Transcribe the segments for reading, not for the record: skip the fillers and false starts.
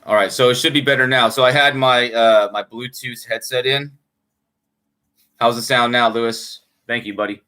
All right, so it should be better now. So I had my my Bluetooth headset in. How's the sound now, Lewis? Thank you, buddy.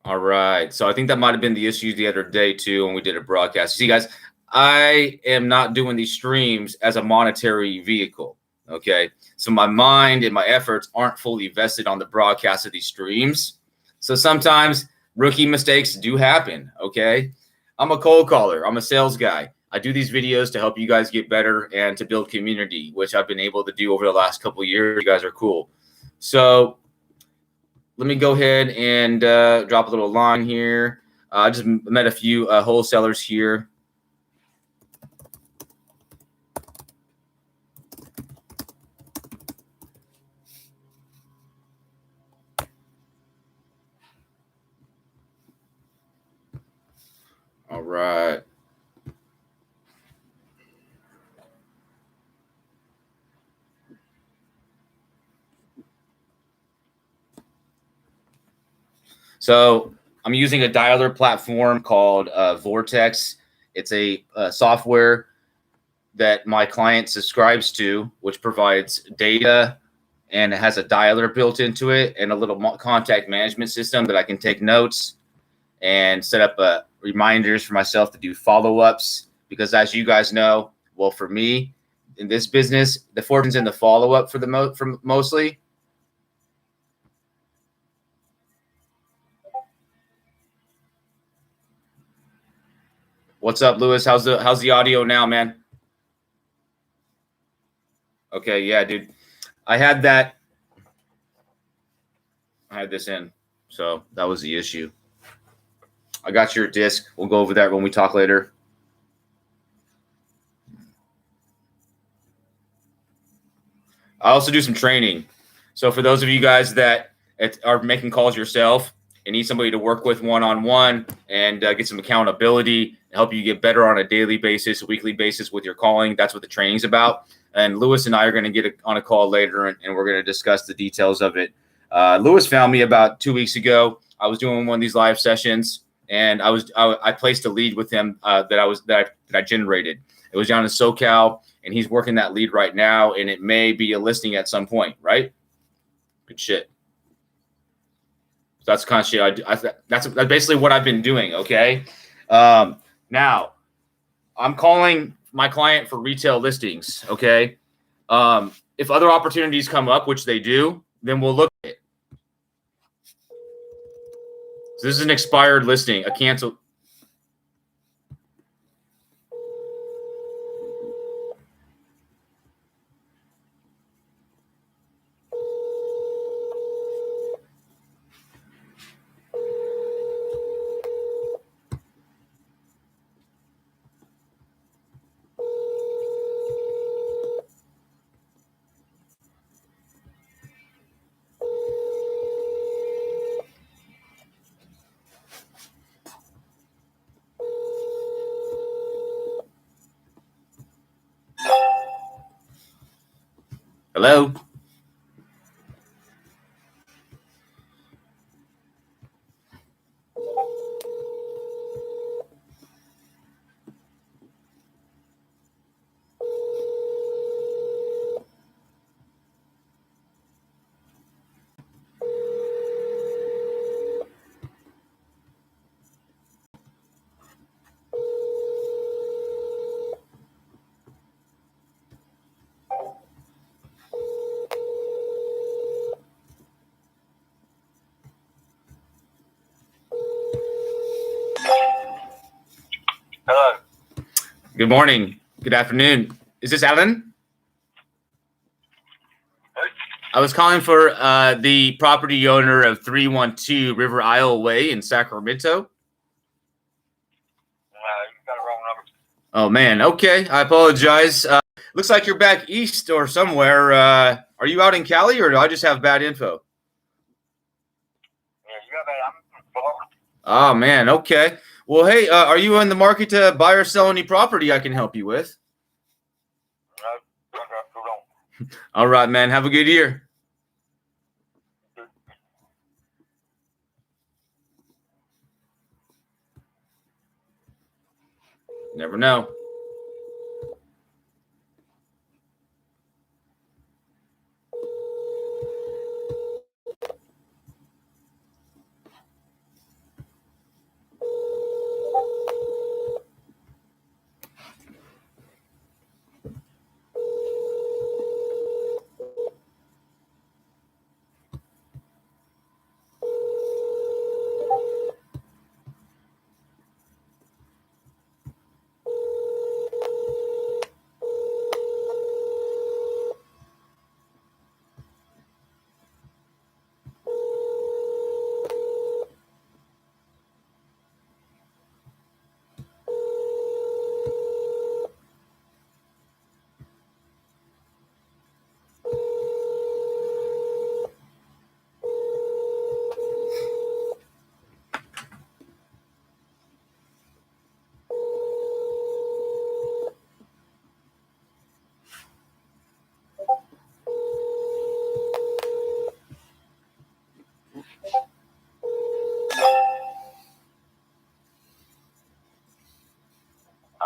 All right, so I think that might have been the issue the other day too when we did a broadcast. See, guys, I am not doing these streams as a monetary vehicle. Okay, so my mind and my efforts aren't fully vested on the broadcast of these streams. So sometimes rookie mistakes do happen. Okay, I'm a cold caller. I'm a sales guy. I do these videos to help you guys get better and to build community, which I've been able to do over the last couple of years. You guys are cool. So let me go ahead and drop a little line here. I just met a few wholesalers here. All right. So I'm using a dialer platform called Vortex. It's a software that my client subscribes to, which provides data and it has a dialer built into it and a little contact management system that I can take notes and set up reminders for myself to do follow-ups. Because as you guys know, well, for me in this business, the fortune's in the follow-up for mostly. What's up, Lewis? How's the audio now, man? Okay, yeah, dude. I had this in, so that was the issue. I got your disc. We'll go over that when we talk later. I also do some training. So for those of you guys that are making calls yourself and need somebody to work with one-on-one and get some accountability, help you get better on a daily basis, a weekly basis with your calling, that's what the training's about. And Lewis and I are going to get on a call later, and we're going to discuss the details of it. Lewis found me about 2 weeks ago. I was doing one of these live sessions, and I placed a lead with him that I generated. It was down in SoCal, and he's working that lead right now, and it may be a listing at some point, right? Good shit. So that's the kind of shit that's basically what I've been doing. Okay. Now I'm calling my client for retail listings. Okay. If other opportunities come up, which they do, then we'll look at it. So this is an expired listing, a canceled. Hello. Hello. Good morning. Good afternoon. Is this Alan? I was calling for the property owner of 312 River Isle Way in Sacramento. You got a wrong number. Oh, man. Okay. I apologize. Looks like you're back east or somewhere. Are you out in Cali or do I just have bad info? Yeah, you got that. I'm in Florida. Oh, man. Okay. Well, hey, are you in the market to buy or sell any property I can help you with? No, hold on. All right, man. Have a good year. Never know.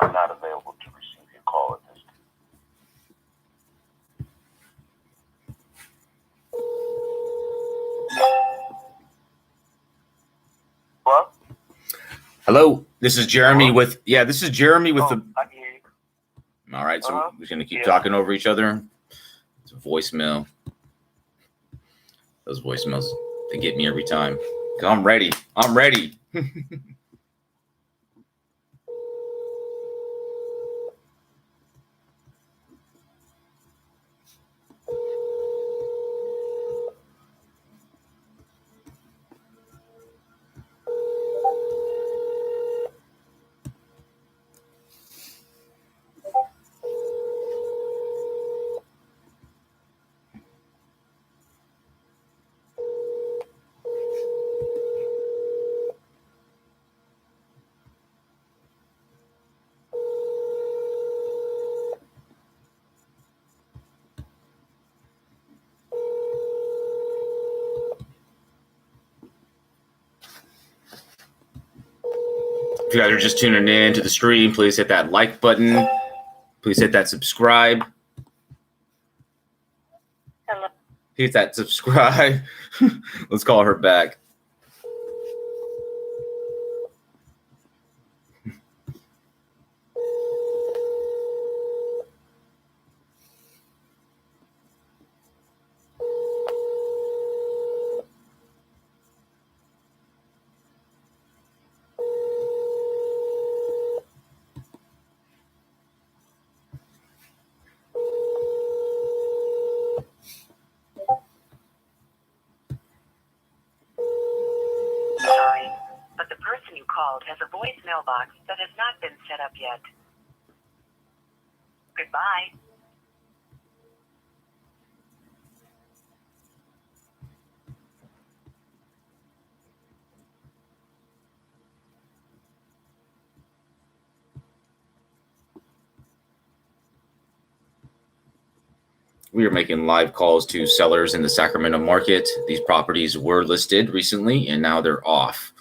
I'm not available to receive your call at this time. Hello? Hello, this is Jeremy with this is Jeremy with Oh, the. I can hear you. All right, so Uh-huh. we're gonna keep Yeah. talking over each other. It's a voicemail. Those voicemails, they get me every time. 'Cause I'm ready. I'm ready. If you guys are just tuning in to the stream, please hit that like button. Please hit that subscribe. Hello. Hit that subscribe. Let's call her back. Sorry, but the person you called has a voicemail box that has not been set up yet. Goodbye. We are making live calls to sellers in the Sacramento market. These properties were listed recently and now they're off.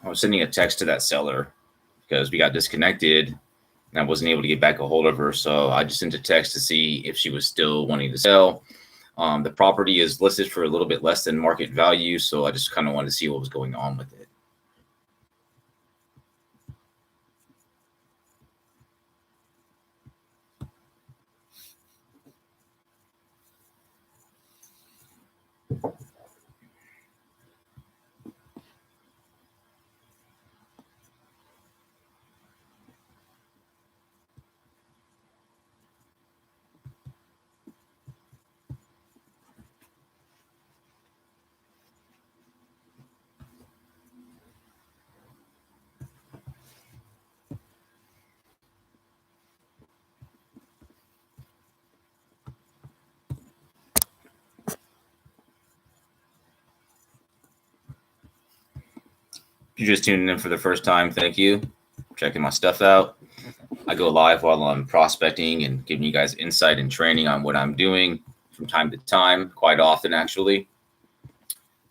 I was sending a text to that seller because we got disconnected and I wasn't able to get back a hold of her. So I just sent a text to see if she was still wanting to sell. The property is listed for a little bit less than market value. So I just kind of wanted to see what was going on with it. If you're just tuning in for the first time, thank you. Checking my stuff out. I go live while I'm prospecting and giving you guys insight and training on what I'm doing from time to time, quite often actually.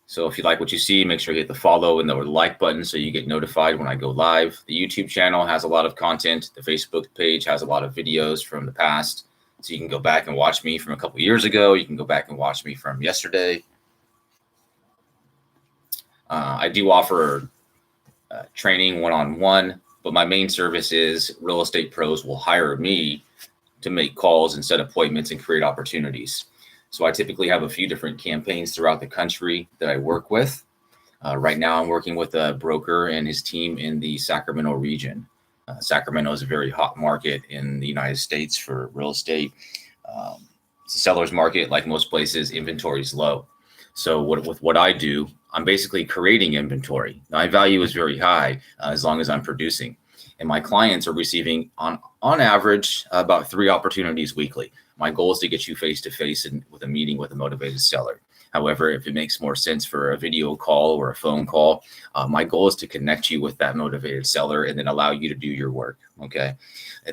So if you like what you see, make sure you hit the follow and the like button so you get notified when I go live. The YouTube channel has a lot of content. The Facebook page has a lot of videos from the past. So you can go back and watch me from a couple years ago. You can go back and watch me from yesterday. I do offer training one-on-one, but my main service is real estate pros will hire me to make calls and set appointments and create opportunities. So I typically have a few different campaigns throughout the country that I work with. Right now I'm working with a broker and his team in the Sacramento region. Sacramento is a very hot market in the United States for real estate. It's a seller's market. Like most places, inventory is low. So with what I do, I'm basically creating inventory. My value is very high as long as I'm producing. And my clients are receiving on average about 3 opportunities weekly. My goal is to get you face-to-face and with a meeting with a motivated seller. However, if it makes more sense for a video call or a phone call, my goal is to connect you with that motivated seller and then allow you to do your work. Okay.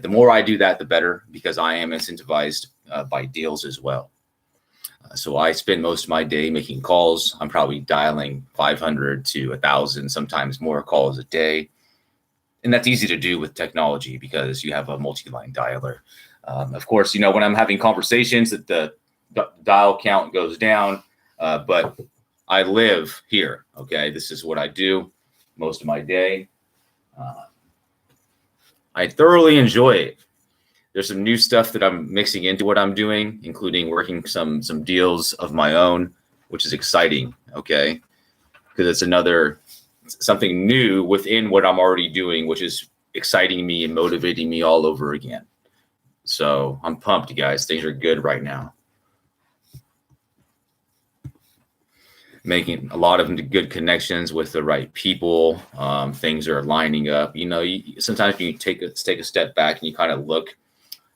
The more I do that, the better, because I am incentivized by deals as well. So I spend most of my day making calls. I'm probably dialing 500 to 1,000, sometimes more calls a day. And that's easy to do with technology because you have a multi-line dialer. Of course, you know, when I'm having conversations that the dial count goes down, but I live here. Okay. This is what I do most of my day. I thoroughly enjoy it. There's some new stuff that I'm mixing into what I'm doing, including working some deals of my own, which is exciting. Okay. Because it's something new within what I'm already doing, which is exciting me and motivating me all over again. So I'm pumped, you guys. Things are good right now. Making a lot of good connections with the right people. Things are lining up. You know, sometimes you take a step back and you kind of look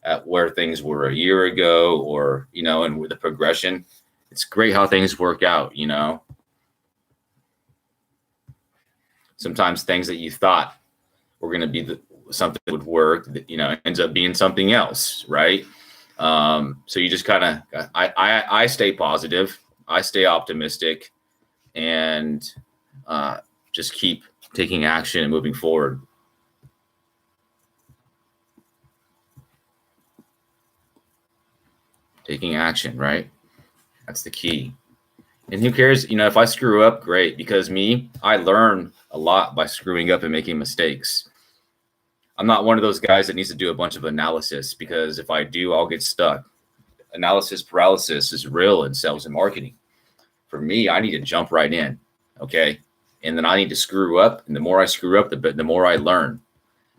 at where things were a year ago, or, you know, and with the progression, it's great how things work out, you know. Sometimes things that you thought were going to be something that would work, that, you know, ends up being something else, right? So you just kind of, I stay positive, I stay optimistic, and just keep taking action and moving forward. Taking action, right? That's the key. And who cares? You know, if I screw up, great, because I learn a lot by screwing up and making mistakes. I'm not one of those guys that needs to do a bunch of analysis, because if I do, I'll get stuck. Analysis paralysis is real in sales and marketing. For me, I need to jump right in. Okay. And then I need to screw up. And the more I screw up, the more I learn.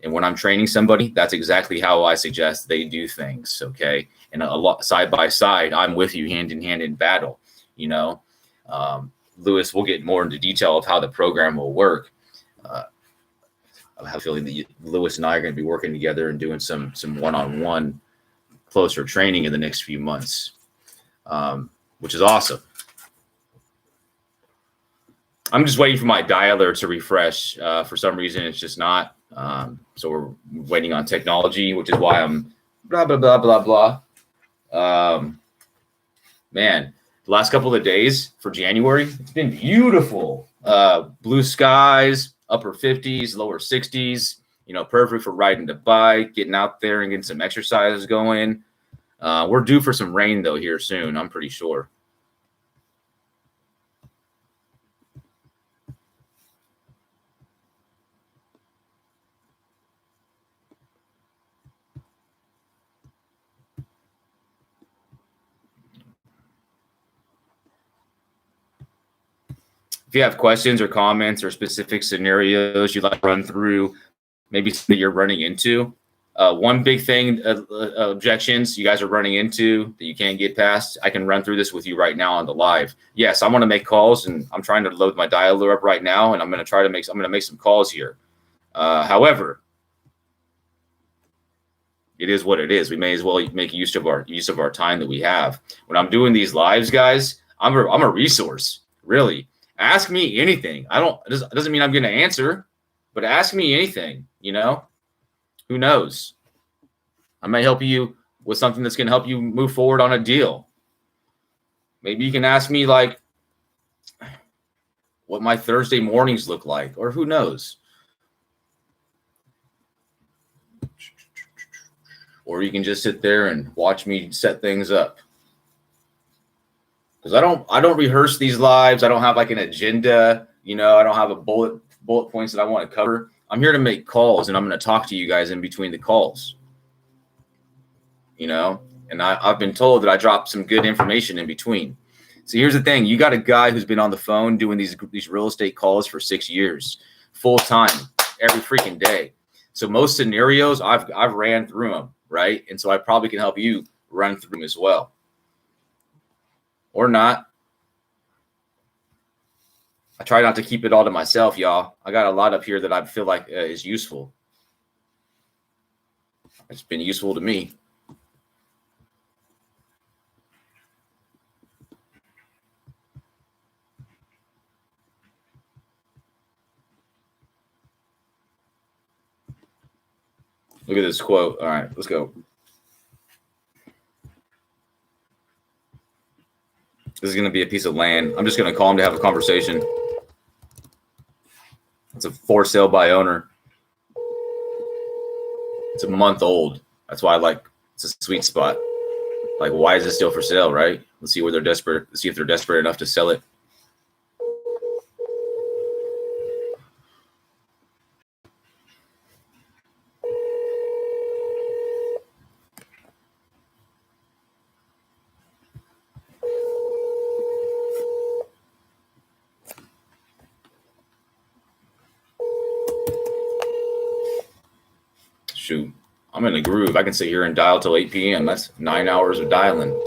And when I'm training somebody, that's exactly how I suggest they do things. Okay. And a lot side by side, I'm with you hand in hand in battle. You know, Lewis, we'll get more into detail of how the program will work. I have a feeling that Lewis and I are going to be working together and doing some one-on-one closer training in the next few months, which is awesome. I'm just waiting for my dialer to refresh. For some reason, it's just not. So we're waiting on technology, which is why I'm blah, blah, blah, blah, blah. Man, the last couple of days for January, it's been beautiful. Blue skies, upper 50s, lower 60s, perfect for riding the bike, getting out there and getting some exercise going. We're due for some rain, though, here soon, I'm pretty sure. If you have questions or comments or specific scenarios you'd like to run through, maybe something you're running into. One big thing, objections you guys are running into that you can't get past, I can run through this with you right now on the live. Yes, I want to make calls, and I'm trying to load my dialer up right now, and I'm going to make some calls here. However, it is what it is. We may as well make use of our time that we have. When I'm doing these lives, guys, I'm a resource, really. Ask me anything. It doesn't mean I'm going to answer, but ask me anything, Who knows? I may help you with something that's going to help you move forward on a deal. Maybe you can ask me like what my Thursday mornings look like, or who knows? Or you can just sit there and watch me set things up. Because I don't rehearse these lives. I don't have like an agenda. I don't have a bullet points that I want to cover. I'm here to make calls, and I'm going to talk to you guys in between the calls. And I've been told that I dropped some good information in between. So here's the thing. You got a guy who's been on the phone doing these real estate calls for 6 years, full time, every freaking day. So most scenarios I've ran through them, right? And so I probably can help you run through them as well. Or not. I try not to keep it all to myself, y'all. I got a lot up here that I feel like is useful. It's been useful to me. Look at this quote. All right, let's go. This is going to be a piece of land. I'm just going to call him to have a conversation. It's a for sale by owner. It's a month old. That's why it's a sweet spot. Like, why is this still for sale, right? Let's see where they're desperate. Let's see if they're desperate enough to sell it. Shoot, I'm in a groove. I can sit here and dial till 8 p.m. That's 9 hours of dialing.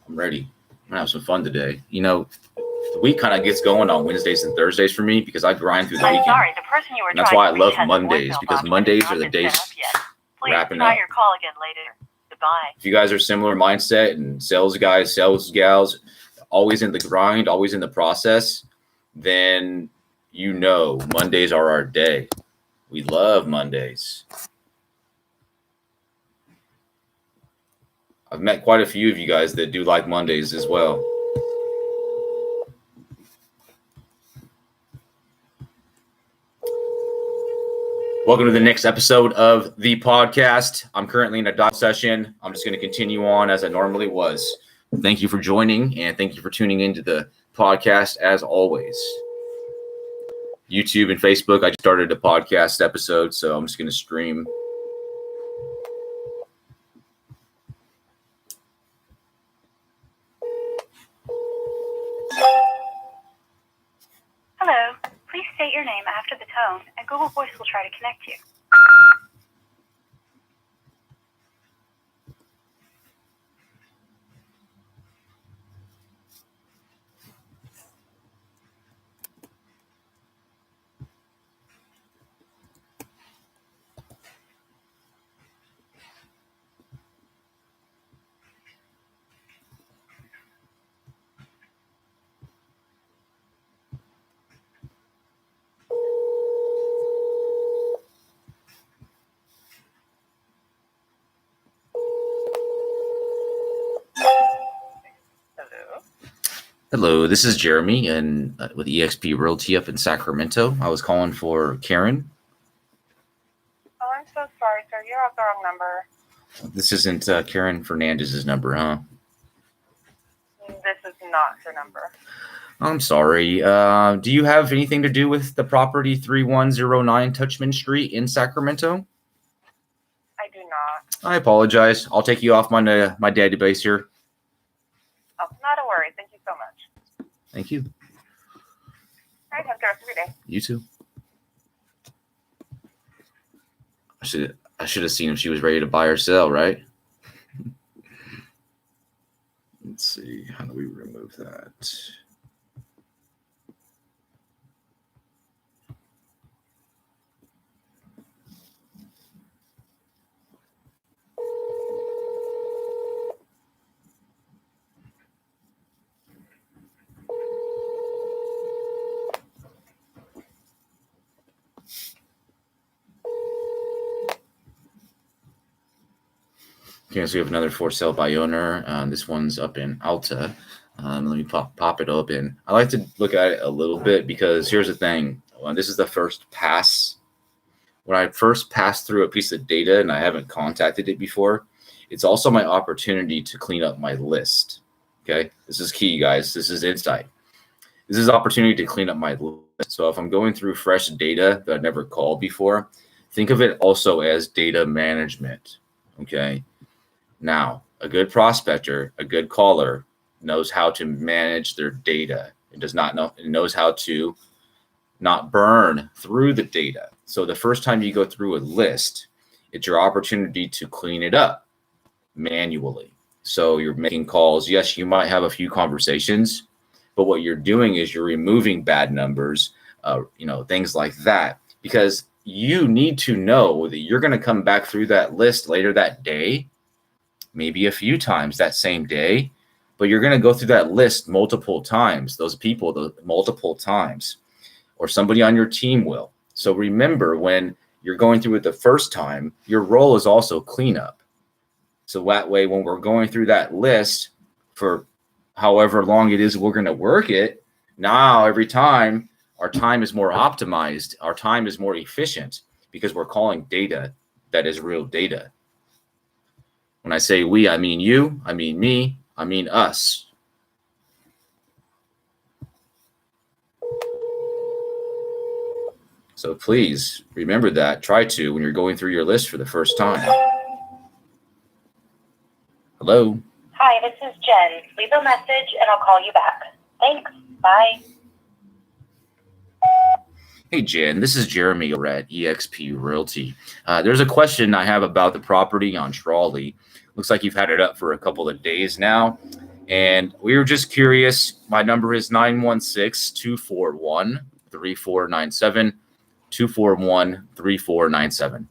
I'm ready. I'm gonna have some fun today. The week kind of gets going on Wednesdays and Thursdays for me because I grind through the weekend. Sorry, the person you were and that's why I love Mondays, because Mondays are the days wrapping up. Your call again later. Goodbye. If you guys are similar mindset and sales guys, sales gals, always in the grind, always in the process, then Mondays are our day. We love Mondays. I've met quite a few of you guys that do like Mondays as well. Welcome to the next episode of the podcast. I'm currently in a dial session. I'm just going to continue on as I normally was. Thank you for joining, and thank you for tuning into the podcast as always. YouTube and Facebook, I just started a podcast episode, so I'm just going to stream. Hello. Please state your name after the tone, and Google Voice will try to connect you. Hello, this is Jeremy and with eXp Realty up in Sacramento. I was calling for Karen. Oh, I'm so sorry, sir. You have the wrong number. This isn't Karen Fernandez's number, huh? This is not her number. I'm sorry. Do you have anything to do with the property 3109 Touchman Street in Sacramento? I do not. I apologize. I'll take you off my database here. Oh, not a worry. Thank you so much. Thank you. All right, have a good rest of your day. You too. I should have seen if she was ready to buy or sell, right? Let's see. How do we remove that? Okay, so we have another for sale by owner. This one's up in Alta. Let me pop it open. I like to look at it a little bit because here's the thing. This is the first pass. When I first pass through a piece of data and I haven't contacted it before, it's also my opportunity to clean up my list. Okay, this is key, guys. This is insight. This is opportunity to clean up my list. So if I'm going through fresh data that I've never called before, think of it also as data management. Okay. Now, a good prospector, a good caller knows how to manage their data. It knows how to not burn through the data. So the first time you go through a list, it's your opportunity to clean it up manually. So you're making calls. Yes, you might have a few conversations, but what you're doing is you're removing bad numbers, things like that, because you need to know that you're going to come back through that list later that day, maybe a few times that same day, but you're going to go through that list multiple times, those people multiple times, or somebody on your team will. So remember, when you're going through it the first time, your role is also cleanup. So that way, when we're going through that list for however long it is we're going to work it, now every time our time is more optimized, our time is more efficient because we're calling data that is real data. When I say we, I mean you, I mean me, I mean us. So please remember that. Try to when you're going through your list for the first time. Hello? Hi, this is Jen. Leave a message and I'll call you back. Thanks. Bye. Hey, Jen, this is Jeremy over at eXp Realty. There's a question I have about the property on Trolley. Looks like you've had it up for a couple of days now. And we were just curious. My number is 916-241-3497, 241-3497.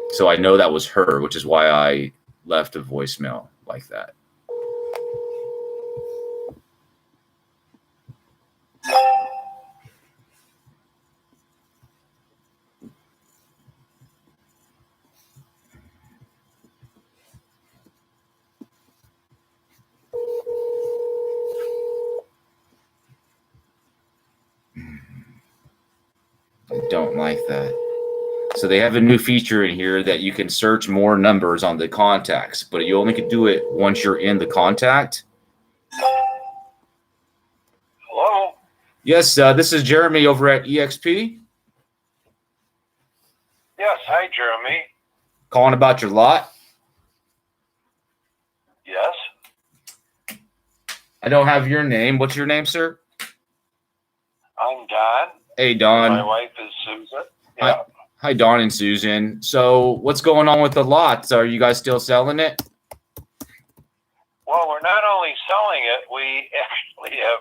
So I know that was her, which is why I left a voicemail like that. I don't like that. So they have a new feature in here that you can search more numbers on the contacts, but you only can do it once you're in the contact. Hello? Yes, this is Jeremy over at eXp. Yes, hi, Jeremy. Calling about your lot. Yes? I don't have your name. What's your name, sir? I'm Don. Hey, Don. My wife is Susan. Yeah. Hi, Don and Susan. So what's going on with the lots? Are you guys still selling it? Well, we're not only selling it, we actually have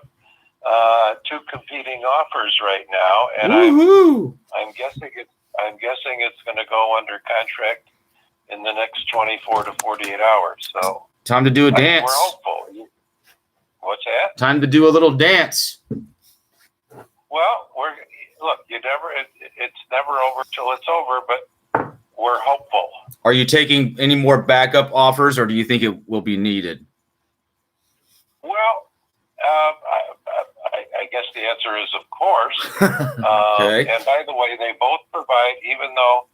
two competing offers right now, and Woohoo! I'm guessing it's going to go under contract in the next 24 to 48 hours. So Time to do a dance. we're hopeful. What's that? Time to do a little dance. Well, it's never over till it's over, but we're hopeful. Are you taking any more backup offers, or do you think it will be needed? Well, I guess the answer is of course. Okay. And by the way, they both provide, even though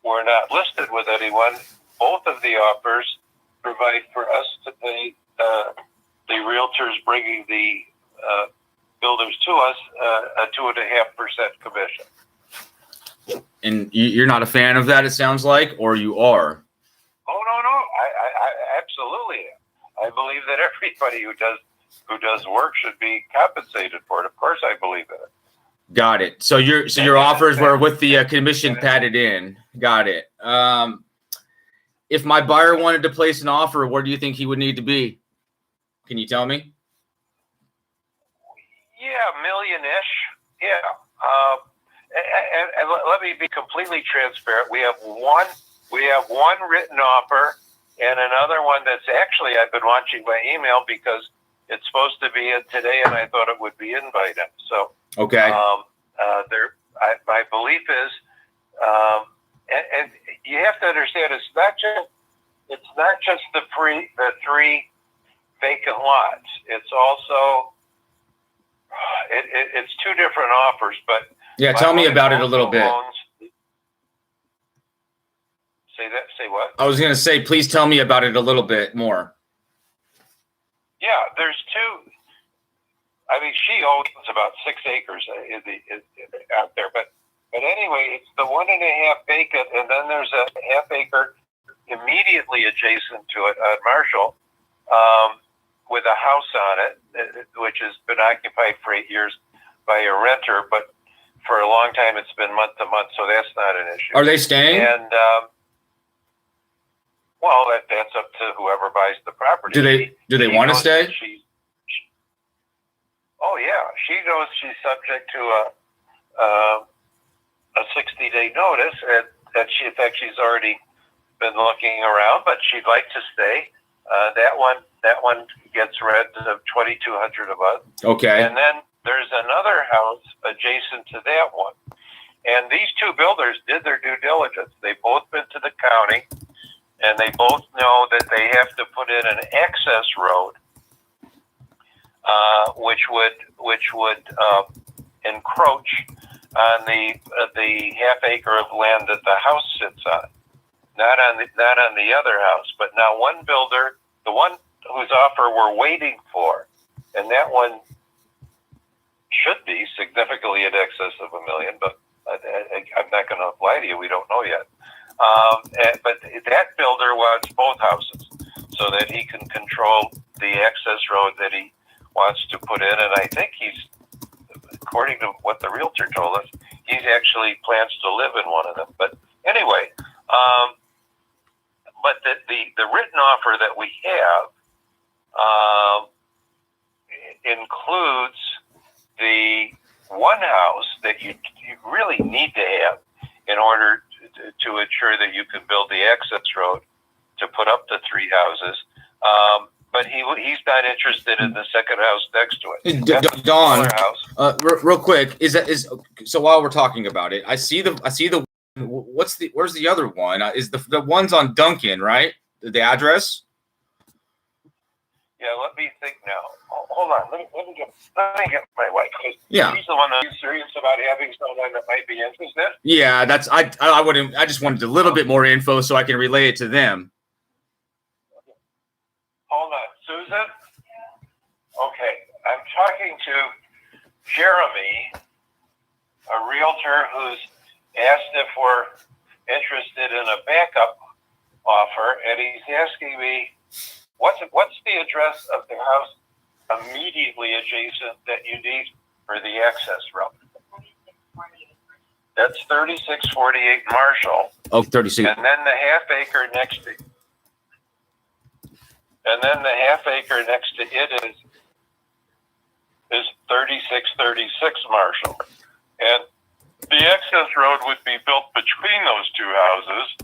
we're not listed with anyone, both of the offers provide for us to pay the realtors bringing the builders to us a 2.5% commission. And you're not a fan of that, it sounds like, or you are? Oh, no. I absolutely am. I believe that everybody who does work should be compensated for it. Of course, I believe in it. Got it. So your offers were with the commission padded in. Got it. If my buyer wanted to place an offer, where do you think he would need to be? Can you tell me? Yeah, million-ish. Yeah. And let me be completely transparent. We have one written offer and another one that's actually I've been watching by email because it's supposed to be in today, and I thought it would be invited. So okay. My belief is, and you have to understand, it's not just the three vacant lots. It's also it's two different offers, but yeah, tell me about it a little bit. Say what? I was going to say, please tell me about it a little bit more. Yeah, there's two. I mean, she owns about 6 acres out there, but anyway, it's the 1.5 vacant, and then there's a half acre immediately adjacent to it on Marshall, with a house on it, which has been occupied for 8 years by a renter, but for a long time it's been month to month, so that's not an issue. Are they staying? And well, that's up to whoever buys the property. Do they want to stay? Oh yeah, she knows she's subject to a 60-day notice, and in fact she's already been looking around, but she'd like to stay. That one gets rent of $2,200 a month. Okay. And then there's another house adjacent to that one. And these two builders did their due diligence. They've both been to the county, and they both know that they have to put in an access road, which would encroach on the half acre of land that the house sits on, not on the other house. But now one builder, the one whose offer we're waiting for, and that one should be significantly in excess of $1 million, but I'm not going to lie to you, we don't know yet. But that builder wants both houses so that he can control the access road that he wants to put in. And I think according to what the realtor told us, he actually plans to live in one of them. But anyway, but the written offer that we have includes the one house that you really need to have in order to ensure that you can build the access road to put up the 3 houses. But he's not interested in the second house next to it. Don, house. Real quick, so while we're talking about it, I see the where's the other one? Is the one's on Duncan, right? The address? Yeah, let me think now. Hold on. Let me get my wife. Yeah. She's the one that's serious about having someone that might be interested. Yeah, I just wanted a little bit more info so I can relay it to them. Hold on. Susan? Okay. I'm talking to Jeremy, a realtor who's asked if we're interested in a backup offer, and he's asking me, what's the address of the house immediately adjacent that you need for the access road? That's 3648 Marshall. Oh, 36. And then the half acre next to it is 3636 Marshall. And the access road would be built between those two houses,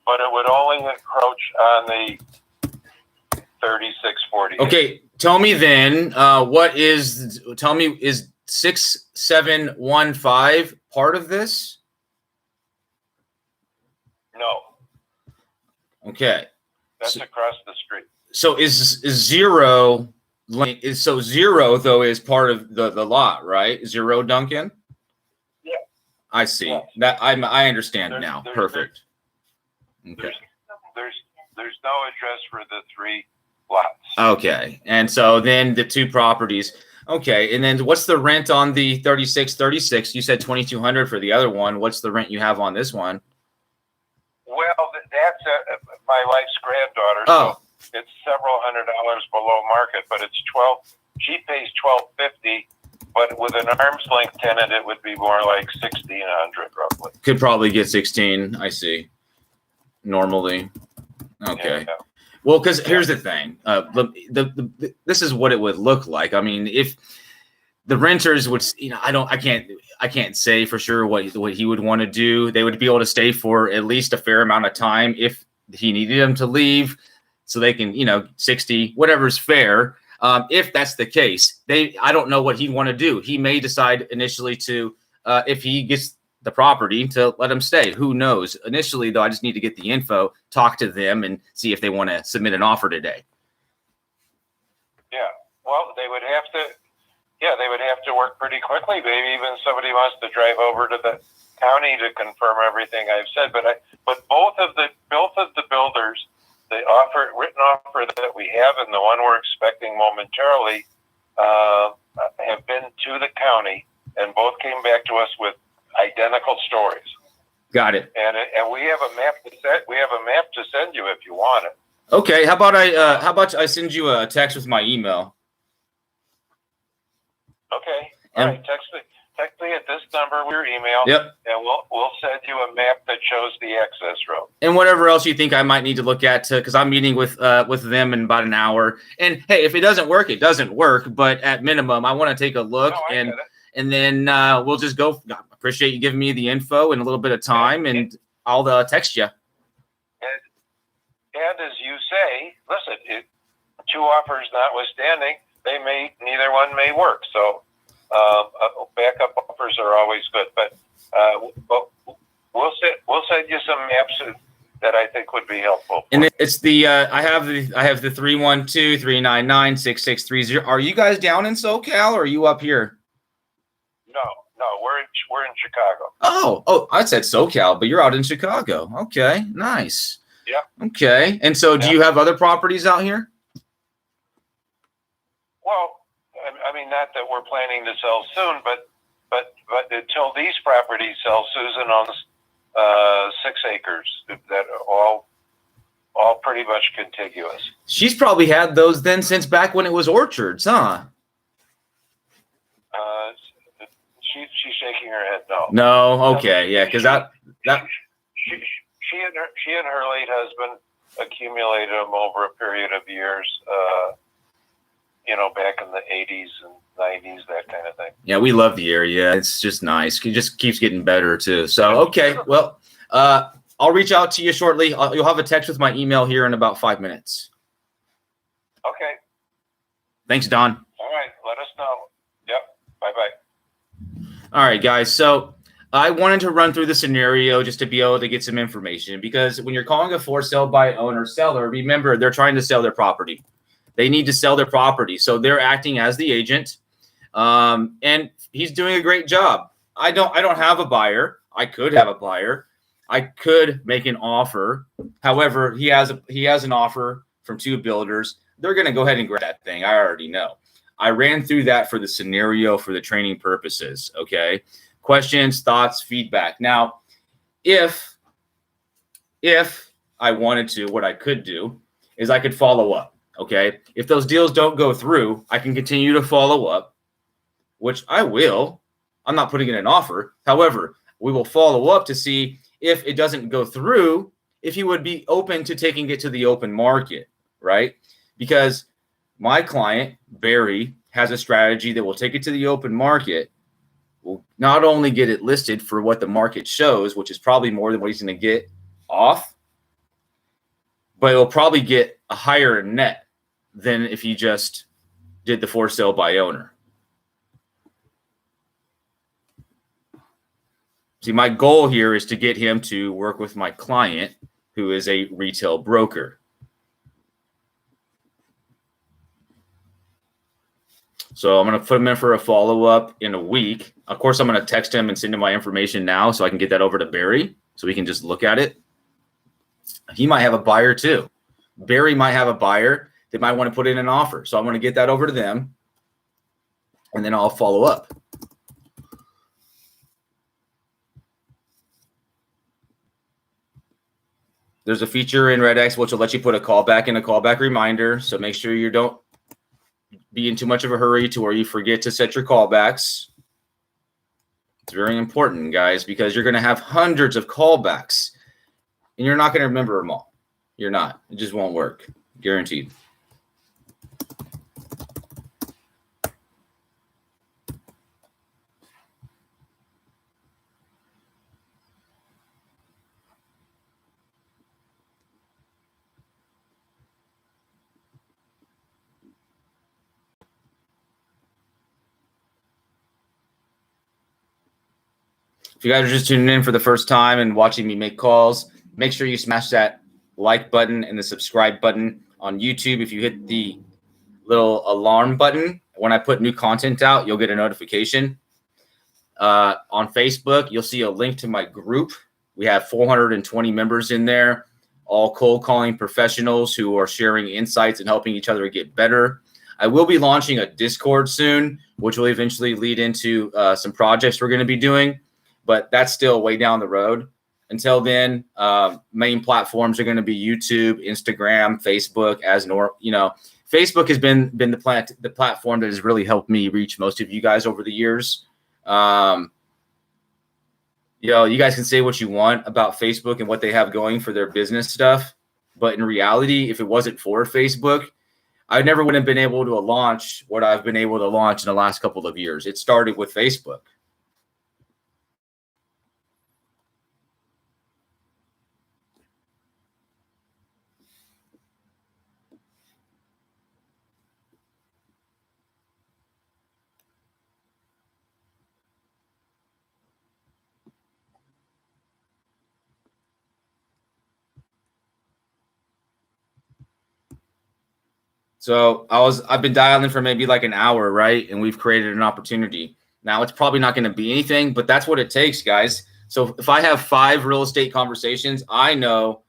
but it would only encroach on the 3648. Okay, tell me then, is 6715 part of this? Okay. That's across the street. So is zero zero though is part of the lot, right? Zero Duncan? Yeah. I see. Yeah. That I understand There's- now. there's- Perfect. Okay. There's no address for the 3 lots. Okay. And so then the 2 properties. Okay. And then what's the rent on the 3636? You said 2,200 for the other one. What's the rent you have on this one? Well, that's my wife's granddaughter. Oh. So it's several $100s below market, but it's 12. She pays $1,250, but with an arm's length tenant, it would be more like $1,600 roughly. Could probably get 16. I see. Normally. Okay. Yeah. Well, because here's the thing. This is what it would look like. I mean, if the renters would, I can't say for sure what he would want to do. They would be able to stay for at least a fair amount of time if he needed them to leave, so they can, 60, whatever's fair. If that's the case, I don't know what he'd want to do. He may decide initially to, if he gets the property, to let them stay. Who knows? Initially, though, I just need to get the info, talk to them, and see if they want to submit an offer today. Yeah. Well, they would have to. Yeah, they would have to work pretty quickly. Maybe even somebody wants to drive over to the county to confirm everything I've said. But both of the builders, the written offer that we have and the one we're expecting momentarily, have been to the county, and both came back to us with identical stories. Got it. And we have a map to set. We have a map to send you if you want it. Okay. How about I send you a text with my email? Okay. All right. Text me at this number with your email. Yep. And we'll send you a map that shows the access road. And whatever else you think I might need to look at, because I'm meeting with them in about an hour. And hey, if it doesn't work, it doesn't work. But at minimum, I want to take a look, and then we'll just go. Appreciate you giving me the info and a little bit of time, and I'll text you. And as you say, listen, 2 offers notwithstanding, neither one may work. So backup offers are always good. But we'll send you some maps that I think would be helpful. And it's the I have the 312-399-6630. Are you guys down in SoCal, or are you up here? No, we're in Chicago. Oh, I said SoCal, but you're out in Chicago. Okay, nice. Yeah. Okay, and so do you have other properties out here? Well, I mean, not that we're planning to sell soon, but until these properties sell, Susan owns 6 acres that are all pretty much contiguous. She's probably had those then since back when it was orchards, huh? She's shaking her head no. No, okay, yeah, because she and her late husband accumulated them over a period of years, back in the 80s and 90s, that kind of thing. Yeah, we love the area. It's just nice. It just keeps getting better too. So, okay, well, I'll reach out to you shortly. You'll have a text with my email here in about 5 minutes. Okay. Thanks, Don. All right, let us know. Yep. Bye-bye. All right, guys. So I wanted to run through the scenario just to be able to get some information, because when you're calling a for sale by owner seller, remember, they're trying to sell their property. They need to sell their property. So they're acting as the agent. And he's doing a great job. I don't have a buyer. I could have a buyer. I could make an offer. However, he has an offer from 2 builders. They're going to go ahead and grab that thing. I already know. I ran through that for the scenario for the training purposes. Okay. Questions, thoughts, feedback. Now, if I wanted to, what I could do is I could follow up. Okay. If those deals don't go through, I can continue to follow up, which I will. I'm not putting in an offer. However, we will follow up to see if it doesn't go through, if you would be open to taking it to the open market, right? Because my client, Barry, has a strategy that will take it to the open market, will not only get it listed for what the market shows, which is probably more than what he's going to get off, but it'll probably get a higher net than if he just did the for sale by owner. See, my goal here is to get him to work with my client who is a retail broker. So I'm going to put him in for a follow-up in a week. Of course, I'm going to text him and send him my information now so I can get that over to Barry so we can just look at it. He might have a buyer too. Barry might have a buyer that might want to put in an offer. So I'm going to get that over to them, and then I'll follow up. There's a feature in RedX which will let you put a callback in a callback reminder. So make sure you don't be in too much of a hurry to where you forget to set your callbacks. It's very important, guys, because you're going to have hundreds of callbacks and you're not going to remember them all. You're not. It just won't work. Guaranteed. If you guys are just tuning in for the first time and watching me make calls, make sure you smash that like button and the subscribe button on YouTube. If you hit the little alarm button, when I put new content out, you'll get a notification. On Facebook, you'll see a link to my group. We have 420 members in there, all cold calling professionals who are sharing insights and helping each other get better. I will be launching a Discord soon, which will eventually lead into some projects we're going to be doing. But that's still way down the road. Until then, main platforms are going to be YouTube, Instagram, Facebook. Facebook has been the platform that has really helped me reach most of you guys over the years. You guys can say what you want about Facebook and what they have going for their business stuff, but in reality, if it wasn't for Facebook, I never would have been able to launch what I've been able to launch in the last couple of years. It started with Facebook. So I've been dialing for maybe like an hour, right? And we've created an opportunity. Now it's probably not going to be anything, but that's what it takes, guys. So if I have 5 real estate conversations, I know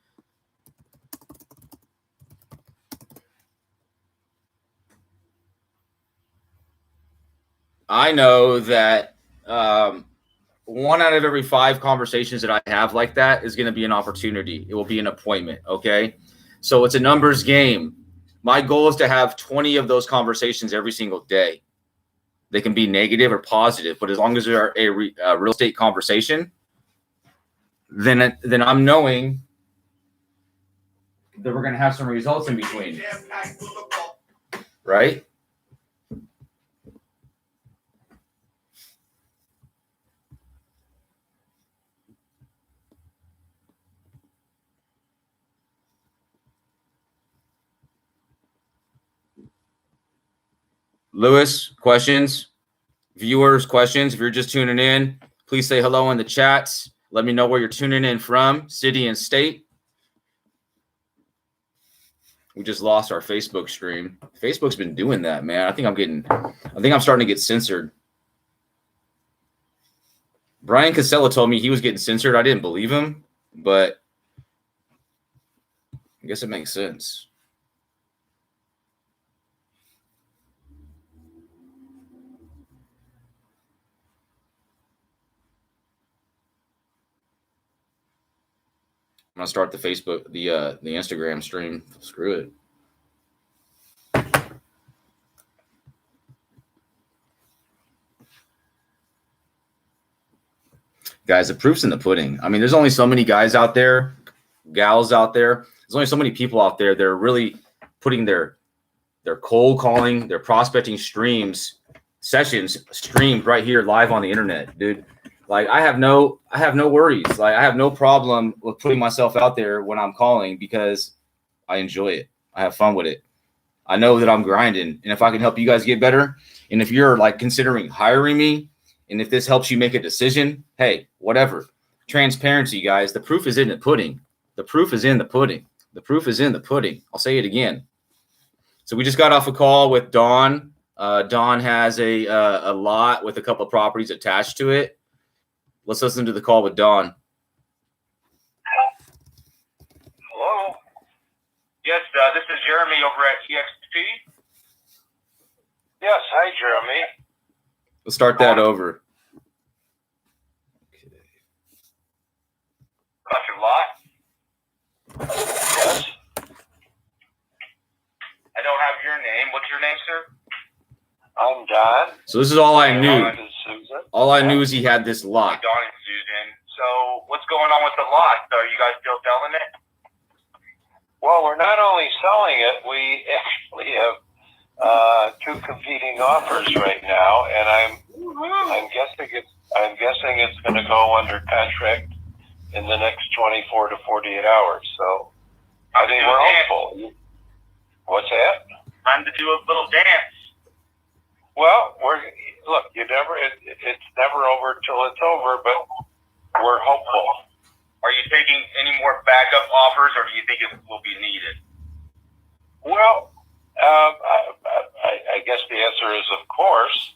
that 1 out of every 5 conversations that I have like that is going to be an opportunity. It will be an appointment. Okay. So it's a numbers game. My goal is to have 20 of those conversations every single day. They can be negative or positive, but as long as they're a real estate conversation, then I'm knowing that we're going to have some results in between, right? Lewis, questions? Viewers, questions? If you're just tuning in, please say hello in the chats. Let me know where you're tuning in from, city and state. We just lost our Facebook stream. Facebook's been doing that, man. I think I'm starting to get censored. Brian Casella told me he was getting censored. I didn't believe him, but I guess it makes sense. I'm gonna start the Facebook, the Instagram stream. Screw it. Guys, the proof's in the pudding. I mean, there's only so many guys out there, gals out there. There's only so many people out there that are really putting their cold calling, their prospecting sessions streamed right here live on the internet, dude. Like I have no worries. Like I have no problem with putting myself out there when I'm calling because I enjoy it. I have fun with it. I know that I'm grinding, and if I can help you guys get better, and if you're like considering hiring me, and if this helps you make a decision, hey, whatever. Transparency, guys. The proof is in the pudding. The proof is in the pudding. The proof is in the pudding. I'll say it again. So we just got off a call with Dawn. Dawn has a lot with a couple of properties attached to it. Let's listen to the call with Dawn. Hello? Yes, this is Jeremy over at EXP. Yes, hi, Jeremy. Let's start that over. Okay. Got your lot? Yes. I don't have your name. What's your name, sir? I'm Don. So this is all I knew. This is Susan. All I knew is he had this lot. Dawn and Susan. So what's going on with the lot? Are you guys still selling it? Well, we're not only selling it, we actually have two competing offers right now, and I'm guessing it's going to go under contract in the next 24 to 48 hours. So I mean, we're hopeful. What's that? Time to do a little dance. Well, it's never over till it's over, but we're hopeful. Are you taking any more backup offers, or do you think it will be needed? Well, I guess the answer is of course.